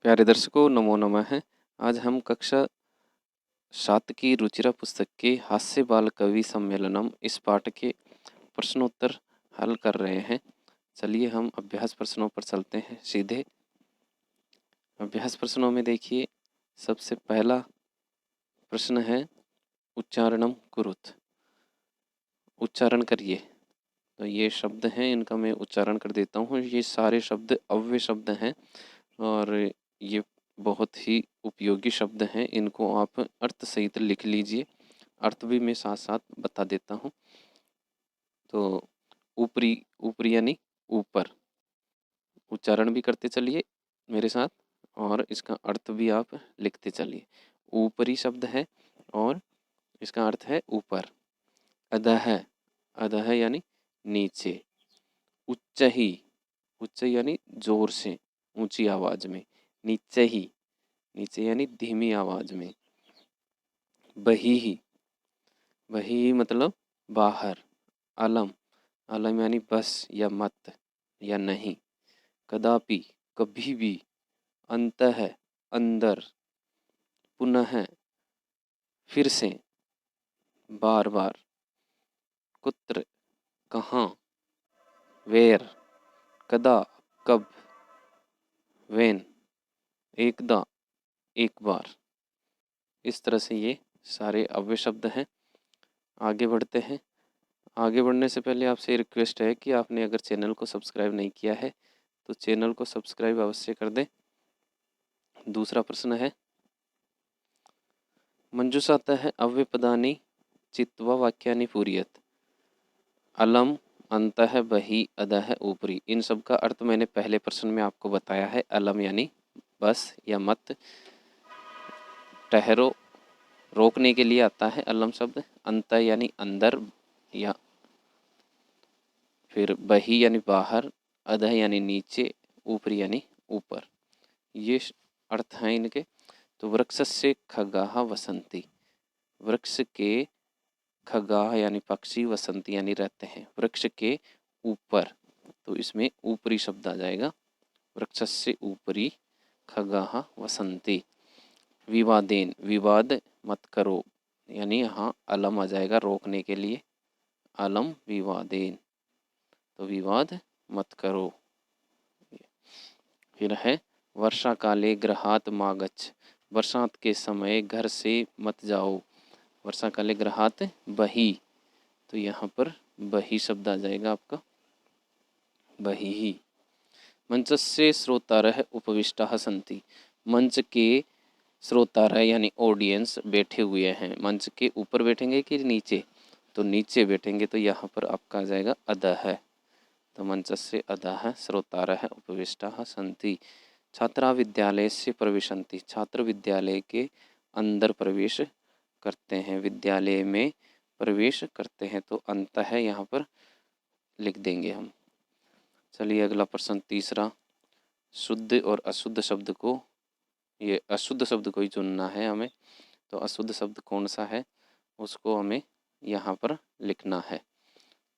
प्यारे दर्शकों, नमो नमः है। आज हम कक्षा 7 की रुचिरा पुस्तक के हास्य बाल कवि सम्मेलनम इस पाठ के प्रश्नोत्तर हल कर रहे हैं। चलिए हम अभ्यास प्रश्नों पर चलते हैं सीधे। अभ्यास प्रश्नों में देखिए, सबसे पहला प्रश्न है उच्चारणम कुरुत। उच्चारण करिए। तो ये शब्द हैं, इनका मैं उच्चारण कर देता हूँ। ये सारे शब्द अव्यय शब्द हैं और ये बहुत ही उपयोगी शब्द हैं। इनको आप अर्थ सहित लिख लीजिए। अर्थ भी मैं साथ साथ बता देता हूँ। तो ऊपरी, ऊपरी यानी ऊपर, उच्चारण भी करते चलिए मेरे साथ और इसका अर्थ भी आप लिखते चलिए। ऊपरी शब्द है और इसका अर्थ है ऊपर। अधः, अधः यानी नीचे। उच्च ही, उच्च यानी जोर से, ऊंची आवाज में। नीचे ही, नीचे यानी धीमी आवाज में। बही, बही मतलब बाहर। अलम, अलम यानी बस या मत या नहीं। कदापि, कभी भी। अंतः, अंदर। पुनः, फिर से, बार बार। कुत्र, कहाँ। वेर, कदा, कब। वेन, एकदा, एक बार। इस तरह से ये सारे अव्यय शब्द हैं। आगे बढ़ते हैं। आगे बढ़ने से पहले आपसे रिक्वेस्ट है कि आपने अगर चैनल को सब्सक्राइब नहीं किया है तो चैनल को सब्सक्राइब अवश्य कर दें। दूसरा प्रश्न है, मंजूषातः है अव्यपदानि चित्वा वाक्यानि पूरयत। अलम, अंतः, बहि, अधः, ऊपरी। इन सब का अर्थ मैंने पहले प्रश्न में आपको बताया है। अलम यानी बस या मत, ठहरो, रोकने के लिए आता है अलम शब्द। अंत यानी अंदर या फिर बही यानी बाहर, अधः यानी नीचे, ऊपरी यानी ऊपर। ये अर्थ हैं इनके। तो वृक्ष से खगाह वसंती, वृक्ष के खगाह यानी पक्षी, वसंती यानी रहते हैं। वृक्ष के ऊपर, तो इसमें ऊपरी शब्द आ जाएगा। वृक्ष से ऊपरी, खगाह वसंती। विवादेन, विवाद मत करो, यानी यहाँ अलम आ जाएगा रोकने के लिए। अलम विवादेन, तो विवाद मत करो। फिर है वर्षा काले गृहात मागच्छ, बरसात के समय घर से मत जाओ। वर्षा काले गृहात बही, तो यहाँ पर बही शब्द आ जाएगा आपका, बही ही। मंचस्य श्रोतारः उपविष्टाः सन्ति, मंच के श्रोतारः यानी ऑडियंस बैठे हुए हैं। मंच के ऊपर बैठेंगे कि नीचे, तो नीचे बैठेंगे, तो यहाँ पर आपका आ जाएगा अधः। तो मंचस्य अधः श्रोतारः उपविष्टाः सन्ति। छात्रा विद्यालय से प्रविशन्ति, छात्र विद्यालय के अंदर प्रवेश करते हैं, विद्यालय में प्रवेश करते हैं। तो अंतः यहाँ पर लिख देंगे हम। चलिए अगला प्रश्न तीसरा, शुद्ध और अशुद्ध शब्द को, ये अशुद्ध शब्द को ही चुनना है हमें। तो अशुद्ध शब्द कौन सा है उसको हमें यहाँ पर लिखना है।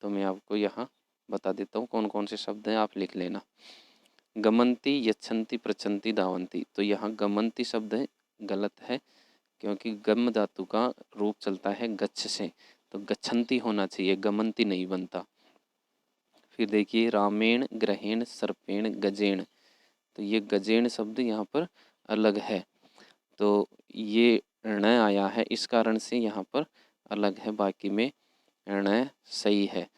तो मैं आपको यहाँ बता देता हूँ कौन कौन से शब्द हैं, आप लिख लेना। गमंती, यच्छन्ति, प्रचंती, धावन्ति। तो यहाँ गमंती शब्द है, गलत है, क्योंकि गम धातु का रूप चलता है गच्छ से, तो गच्छन्ति होना चाहिए, गमंती नहीं बनता। फिर देखिए रामेण, ग्रहेण, सर्पेण, गजेण। तो ये गजेण शब्द यहाँ पर अलग है, तो ये ण आया है, इस कारण से यहाँ पर अलग है, बाकी में ण सही है।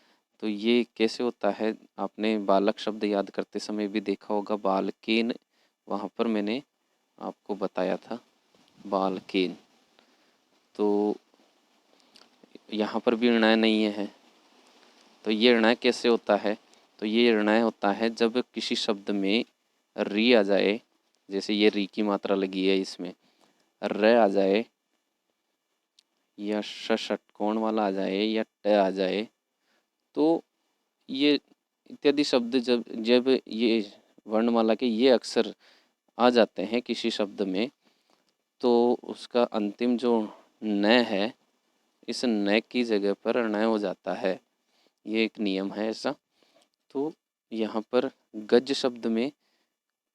तो ये कैसे होता है, आपने बालक शब्द याद करते समय भी देखा होगा, बालकेन, वहाँ पर मैंने आपको बताया था बालकेन। तो यहाँ पर भी ऋण नहीं है। तो ये ऋण कैसे होता है, तो ये ऋण होता है जब किसी शब्द में री आ जाए, जैसे ये री की मात्रा लगी है, इसमें र आ जाए या षटकोण वाला आ जाए या ट आ जाए, तो ये इत्यादि शब्द जब जब ये वर्णमाला के ये अक्षर आ जाते हैं किसी शब्द में, तो उसका अंतिम जो न है, इस न की जगह पर न हो जाता है। ये एक नियम है ऐसा। तो यहाँ पर गज शब्द में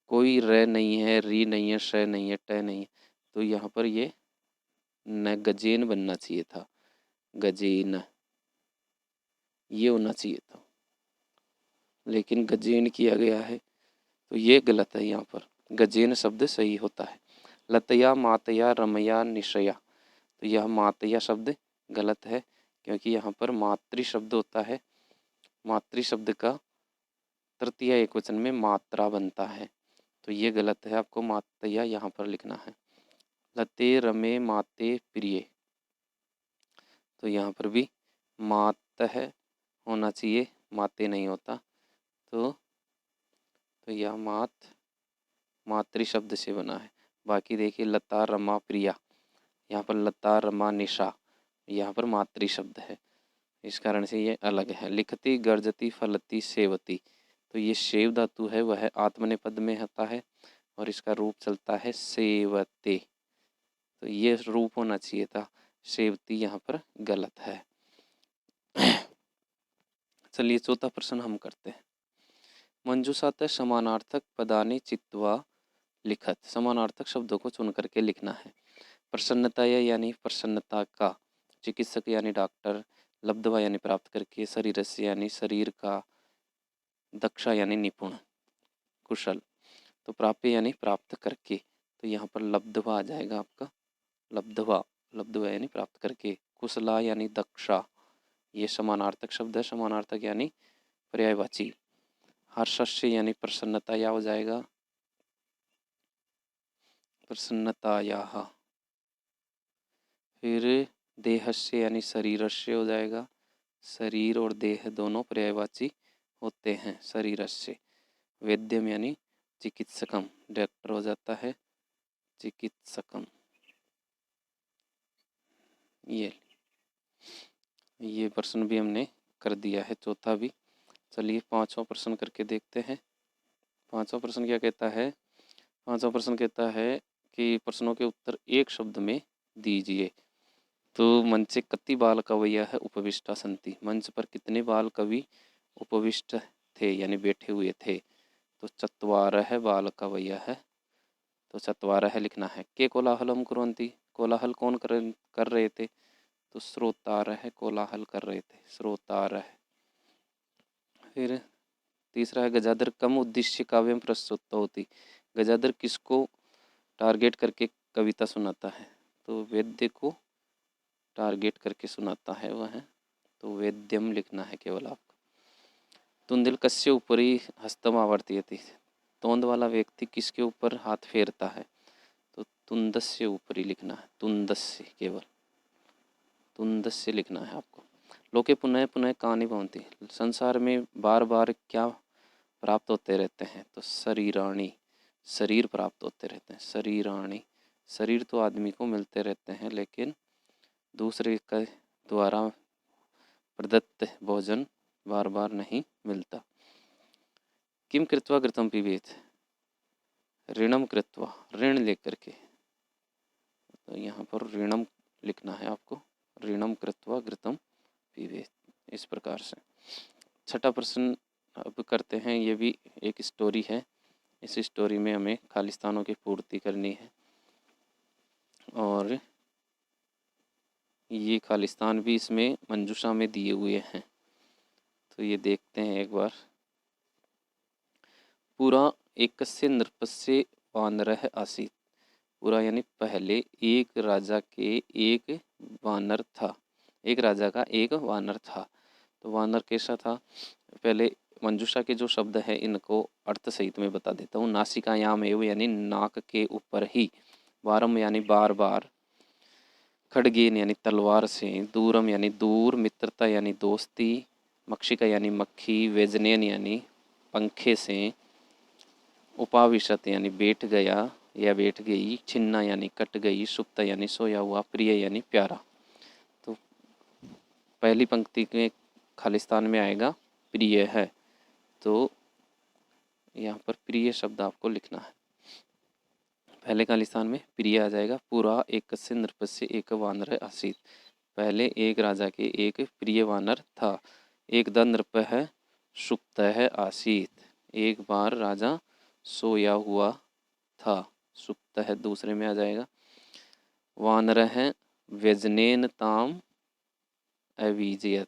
कोई र नहीं है, री नहीं है, श नहीं है, ट नहीं है, तो यहाँ पर ये न गजेन बनना चाहिए था, गजेन ये होना चाहिए था, लेकिन गजेन किया गया है, तो ये गलत है। यहाँ पर गजेन शब्द सही होता है। लतया मातया रमया निशया, तो यह मातया शब्द गलत है, क्योंकि यहाँ पर मातृ शब्द होता है। मातृ शब्द का तृतीय एकवचन में मात्रा बनता है, तो ये गलत है। आपको मातया यहाँ पर लिखना है। लते रमे माते प्रिय, तो यहाँ पर भी मात है होना चाहिए, माते नहीं होता, तो यह मातृ शब्द से बना है। बाकी देखिए लता रमा प्रिया, यहाँ पर लता रमा निशा, यहाँ पर मातृ शब्द है, इस कारण से ये अलग है। लिखती गर्जती फलती सेवती, तो ये सेव धातु है वह आत्मनेपद में होता है और इसका रूप चलता है सेवते, तो ये रूप होना चाहिए था, सेवती यहाँ पर गलत है। चलिए चौथा प्रश्न हम करते हैं। मंजूषात समानार्थक पदानि चित्वा लिखत, समानार्थक शब्दों को चुन करके लिखना है। प्रसन्नता यानी प्रसन्नता का, चिकित्सक यानी डॉक्टर, लब्धवा यानी प्राप्त करके, शरीरस्य यानी शरीर का, दक्षा यानी निपुण कुशल, तो प्राप्य यानी प्राप्त करके, तो यहाँ पर लब्धवा आ जाएगा आपका, लब्धवा, लब्धवा यानी प्राप्त करके। कुशला यानी दक्षा, ये समानार्थक शब्द है, समानार्थक यानी पर्यायवाची। हर्षस्य यानी प्रसन्नता या हो जाएगा, प्रसन्नतायाः। फिर देहस्य यानी शरीरस्य हो जाएगा, शरीर और देह दोनों पर्यायवाची होते हैं, शरीरस्य। वैद्यम यानी चिकित्सकम, डॉक्टर हो जाता है, चिकित्सकम। ये प्रश्न भी हमने कर दिया है, चौथा भी। चलिए पांचवा प्रश्न करके देखते हैं। पांचवा प्रश्न क्या कहता है? पांचवा प्रश्न कहता है कि प्रश्नों के उत्तर एक शब्द में दीजिए। तो मंचे कति बाल कवैया है उपविष्टा संति, मंच पर कितने बाल कवि उपविष्ट थे यानी बैठे हुए थे? तो चत्वारः बाल कवैया है, तो चत्वारः लिखना है। के कोलाहलम कुर्वन्ति, कोलाहल कौन कर रहे थे? तो श्रोतारः कोलाहल कर रहे थे, श्रोतारः। फिर तीसरा है गजाधर कम उद्देश्य काव्यम प्रस्तुत होती, गजाधर किसको टारगेट करके कविता सुनाता है? तो वेद्य को टारगेट करके सुनाता है वह, तो वेद्यम लिखना है केवल आपको। तुंदिल कस्य ऊपरी हस्तम आवर्तयति, तोंद वाला व्यक्ति किसके ऊपर हाथ फेरता है? तो तुंदस्य ऊपरी लिखना है, तुंदस्य, केवल तुंदस्य लिखना है आपको। लोके पुनः पुनः कहानी भवन्ति, संसार में बार बार क्या प्राप्त होते रहते हैं? तो शरीराणि, शरीर प्राप्त होते रहते हैं, शरीराणि। शरीर तो आदमी को मिलते रहते हैं, लेकिन दूसरे के द्वारा प्रदत्त भोजन बार बार नहीं मिलता। किम कृत्वा घृतम पिबेत, ऋणम कृत्वा, ऋण लेकर के, तो यहाँ पर ऋणम लिखना है आपको, ऋणम कृत्वा घृतम पिबेत, इस प्रकार से। छठा प्रश्न अब करते हैं, ये भी एक स्टोरी है, इस स्टोरी में हमें खालिस्तानों की पूर्ति करनी है, और ये खालिस्तान भी इसमें मंजूषा में दिए हुए हैं, तो ये देखते हैं एक बार। पूरा एकस्य नृपस्य वानरः आसीत्, पूरा यानी पहले एक राजा के एक वानर था, एक राजा का एक वानर था। तो वानर कैसा था? पहले मंजूषा के जो शब्द है इनको अर्थ सहित में बता देता हूँ। नासिकायाम एव यानी नाक के ऊपर ही, वारम यानी बार बार, खड्गेन यानी तलवार से, दूरम यानी दूर, मित्रता यानी दोस्ती, मक्षिका यानी मक्खी, वेजनेन यानी पंखे से, उपाविशत यानी बैठ गया या बैठ गई, छिन्ना यानी कट गई, सुप्ता यानी सोया हुआ, प्रिय यानी प्यारा। तो पहली पंक्ति में खालिस्तान में आएगा प्रिय है, तो यहाँ पर प्रिय शब्द आपको लिखना है। पहले खालिस्तान में प्रिय आ जाएगा। पूरा एकस्य नृपस्य एक वानर आसीत, पहले एक राजा के एक प्रिय वानर था। एक द नृप है सुप्त है आसीत, एक बार राजा सोया हुआ था, सुप्त है दूसरे में आ जाएगा। वानरः व्यजनेन ताम अवीजयत,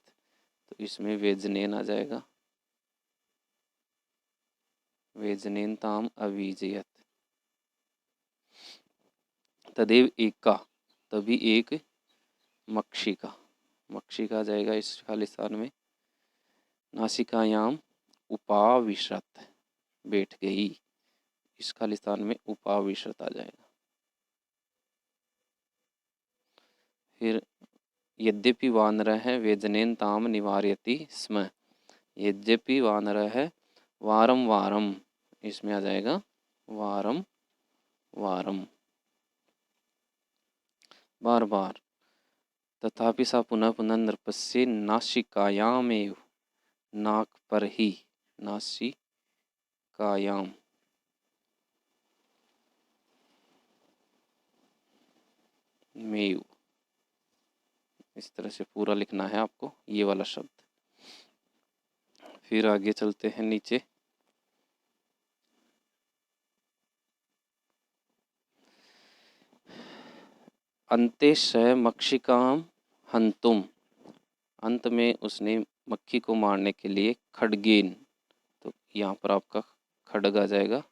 तो इसमें व्यजनेन आ जाएगा, व्यजनेन ताम अवीजयत। तदेव एका, तभी एक मक्षिका, मक्षिका आ जाएगा इस खालिस्तान में। नासिकायाम उपाविशत, बैठ गई, इस खालिस्तान में उपाविशत आ जाएगा। फिर यद्यपि वानरः व्यजनेन ताम निवारयति स्म, यद्यपि वानरः वारम वारम, इसमें आ जाएगा वारम वारम, बार बार। तथापि सा पुनः पुनः नृपस्य नासिकायामेव, नाक पर ही, नासिकायाम, मेव, इस तरह से पूरा लिखना है आपको ये वाला शब्द। फिर आगे चलते हैं नीचे। अंते स मक्षिकाम हंतुम, अंत में उसने मक्खी को मारने के लिए खड्गेन, तो यहाँ पर आपका खड्ग आ जाएगा,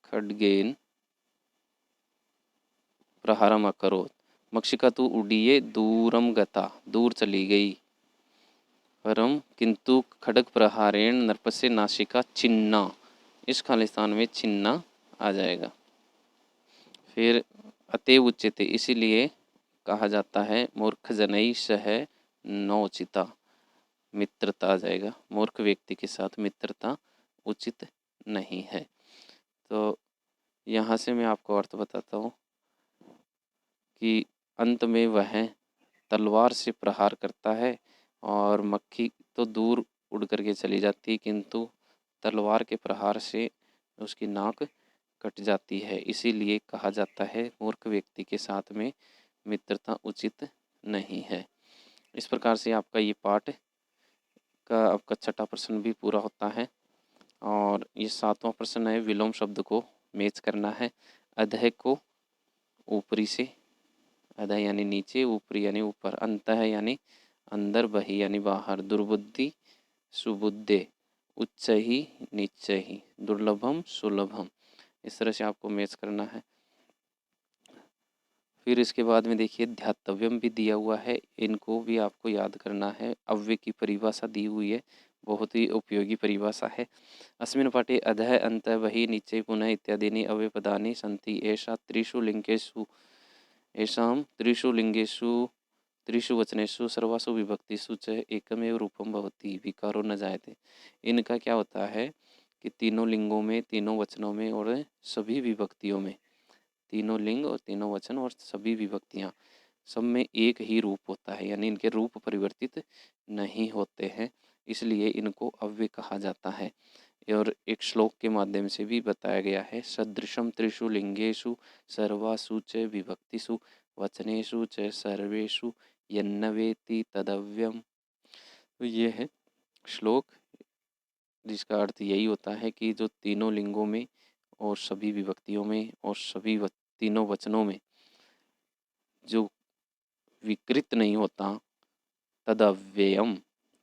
खड्गेन प्रहारम अकरोत्, मक्षिका तो उड़िए दूरम गता, दूर चली गई। परम किंतु खड्ग प्रहारेण नरपस्य नासिका छिन्ना, इस खालिस्तान में छिन्ना आ जाएगा। फिर अतएव उच्यते, इसीलिए कहा जाता है मूर्ख जनई सह नोचिता, मित्रता आ जाएगा, मूर्ख व्यक्ति के साथ मित्रता उचित नहीं है। तो यहाँ से मैं आपको अर्थ बताता हूँ कि अंत में वह तलवार से प्रहार करता है और मक्खी तो दूर उड़ करके चली जाती है, किंतु तलवार के प्रहार से उसकी नाक कट जाती है। इसीलिए कहा जाता है मूर्ख व्यक्ति के साथ में मित्रता उचित नहीं है। इस प्रकार से आपका ये पाठ का आपका छठा प्रश्न भी पूरा होता है। और ये सातवां प्रश्न है, विलोम शब्द को मैच करना है। अधः को ऊपरी से, अधः यानी नीचे, ऊपरी यानी ऊपर, अंतः यानी अंदर, बहि यानी बाहर, दुर्बुद्धि सुबुद्धे, उच्च ही नीच ही, दुर्लभम सुलभम, इस तरह से आपको मैच करना है। फिर इसके बाद में देखिए ध्यातव्यम भी दिया हुआ है, इनको भी आपको याद करना है। अव्यय की परिभाषा दी हुई है, बहुत ही उपयोगी परिभाषा है। अस्मिन् पाठे अधः अन्तः बहिः नीचे पुनः इत्यादीनि अव्ययपदानि सन्ति। एषा त्रिषु लिङ्गेषु, येषां त्रिषु लिङ्गेषु त्रिषु वचनेषु सर्वासु विभक्तिषु च एकमेव रूपं भवति, विकारो न जायते। इनका क्या होता है कि तीनों लिंगों में, तीनों वचनों में और सभी विभक्तियों में, तीनों लिंग और तीनों वचन और सभी विभक्तियाँ, सब में एक ही रूप होता है, यानी इनके रूप परिवर्तित नहीं होते हैं, इसलिए इनको अव्यय कहा जाता है। और एक श्लोक के माध्यम से भी बताया गया है, सदृशम त्रिषु लिंगेषु सर्वासु च विभक्तिषु वचनेषु च सर्वेषु यन्नवेति तदव्यम। तो ये है श्लोक, जिसका अर्थ यही होता है कि जो तीनों लिंगों में और सभी विभक्तियों में और सभी तीनों वचनों में जो विकृत नहीं होता, तद अव्ययम,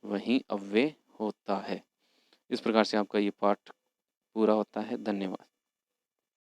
वहीं अव्यय होता है। इस प्रकार से आपका ये पाठ पूरा होता है। धन्यवाद।